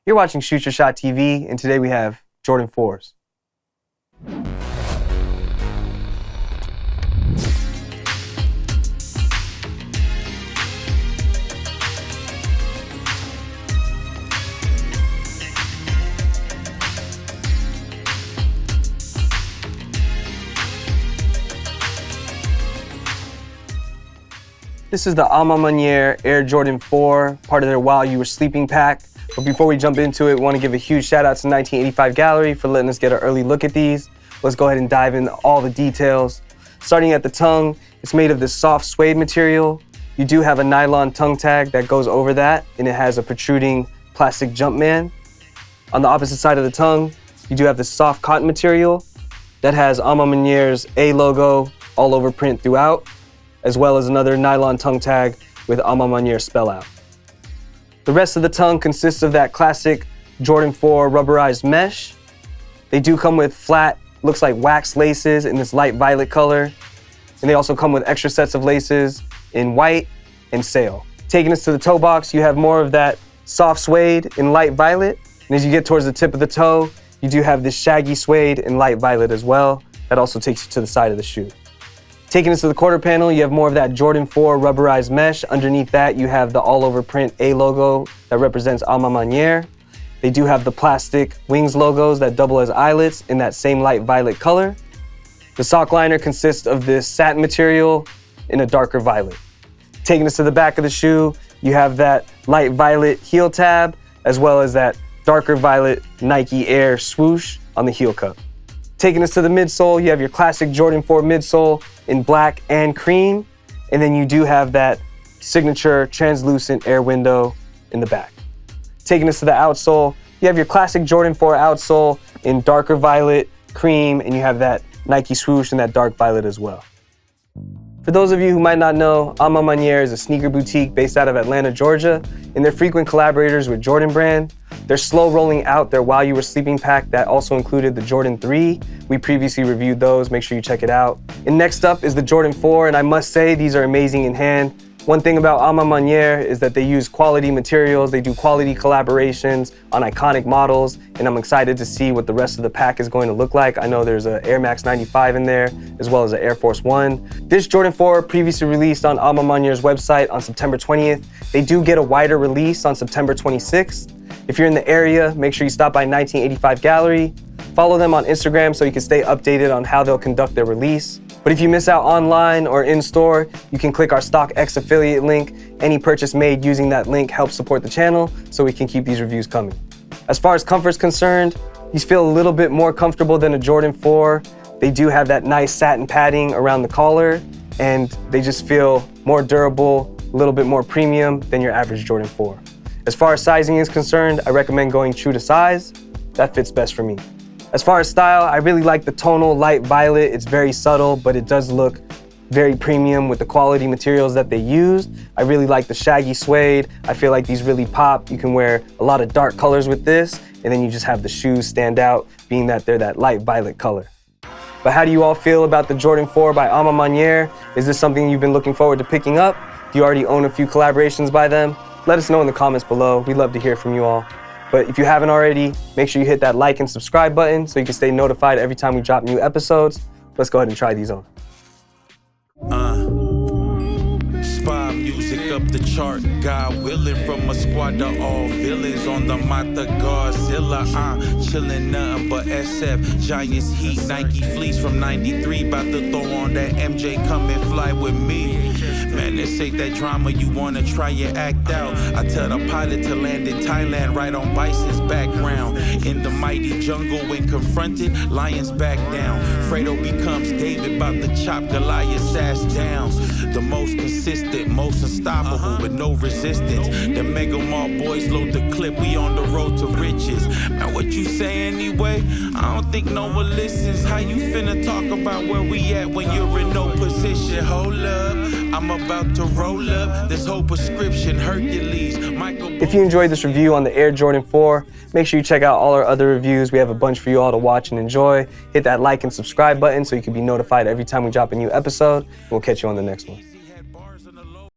You're watching Shoot Your Shot TV, and today we have Jordan 4s. This is the Maniere Air Jordan 4, part of their W.Y.W.S sleeping pack. But before we jump into it, we want to give a huge shout out to 1985 Gallery for letting us get an early look at these. Let's go ahead and dive into all the details. Starting at the tongue, it's made of this soft suede material. You do have a nylon tongue tag that goes over that, and it has a protruding plastic Jumpman. On the opposite side of the tongue, you do have this soft cotton material that has Maniere's A logo all over print throughout, as well as another nylon tongue tag with Maniere spell out. The rest of the tongue consists of that classic Jordan 4 rubberized mesh. They do come with flat, looks like wax laces in this light violet color. And they also come with extra sets of laces in white and sail. Taking us to the toe box, you have more of that soft suede in light violet. And as you get towards the tip of the toe, you do have this shaggy suede in light violet as well. That also takes you to the side of the shoe. Taking us to the quarter panel, you have more of that Jordan 4 rubberized mesh. Underneath that, you have the all-over print A logo that represents Maniere. They do have the plastic wings logos that double as eyelets in that same light violet color. The sock liner consists of this satin material in a darker violet. Taking us to the back of the shoe, you have that light violet heel tab, as well as that darker violet Nike Air swoosh on the heel cup. Taking us to the midsole, you have your classic Jordan 4 midsole in black and cream, and then you do have that signature translucent air window in the back. Taking us to the outsole, you have your classic Jordan 4 outsole in darker violet, cream, and you have that Nike swoosh in that dark violet as well. For those of you who might not know, Maniere is a sneaker boutique based out of Atlanta, Georgia, and they're frequent collaborators with Jordan Brand. They're slow rolling out their W.Y.W.S sleeping pack that also included the Jordan 3. We previously reviewed those, make sure you check it out. And next up is the Jordan 4, and I must say these are amazing in hand. One thing about Maniere is that they use quality materials, they do quality collaborations on iconic models, and I'm excited to see what the rest of the pack is going to look like. I know there's an Air Max 95 in there, as well as an Air Force 1. This Jordan 4 previously released on Maniere's website on September 20th. They do get a wider release on September 26th. If you're in the area, make sure you stop by 1985 Gallery. Follow them on Instagram so you can stay updated on how they'll conduct their release. But if you miss out online or in-store, you can click our StockX affiliate link. Any purchase made using that link helps support the channel so we can keep these reviews coming. As far as comfort's concerned, these feel a little bit more comfortable than a Jordan 4. They do have that nice satin padding around the collar, and they just feel more durable, a little bit more premium than your average Jordan 4. As far as sizing is concerned, I recommend going true to size. That fits best for me. As far as style, I really like the tonal light violet. It's very subtle, but it does look very premium with the quality materials that they used. I really like the shaggy suede. I feel like these really pop. You can wear a lot of dark colors with this, and then you just have the shoes stand out, being that they're that light violet color. But how do you all feel about the Jordan 4 by Maniere? Is this something you've been looking forward to picking up? Do you already own a few collaborations by them? Let us know in the comments below. We'd love to hear from you all. But if you haven't already, make sure you hit that like and subscribe button so you can stay notified every time we drop new episodes. Let's go ahead and try these on. Spy music up the chart, God willing, from a squad to all villains on the Mata Godzilla. Chillin' nothing but SF, Giants Heat, Nike fleece from 93, about to throw on that MJ, come and fly with me. Man, this ain't that drama you wanna try and act out. I tell the pilot to land in Thailand, right on Bison's background. In the mighty jungle when confronted, lions back down. Fredo becomes David, about to chop Goliath's ass down. The most consistent, most unstoppable with no resistance. The Mega Mall boys load the clip, we on the road to riches. Man, what you say anyway? I don't think no one listens. How you finna talk about where we at when you're in no position? Hold up, I'm about to roll up this whole prescription, Hercules, Michael. If you enjoyed this review on the Air Jordan 4, make sure you check out all our other reviews. We have a bunch for you all to watch and enjoy. Hit that like and subscribe button so you can be notified every time we drop a new episode. We'll catch you on the next one.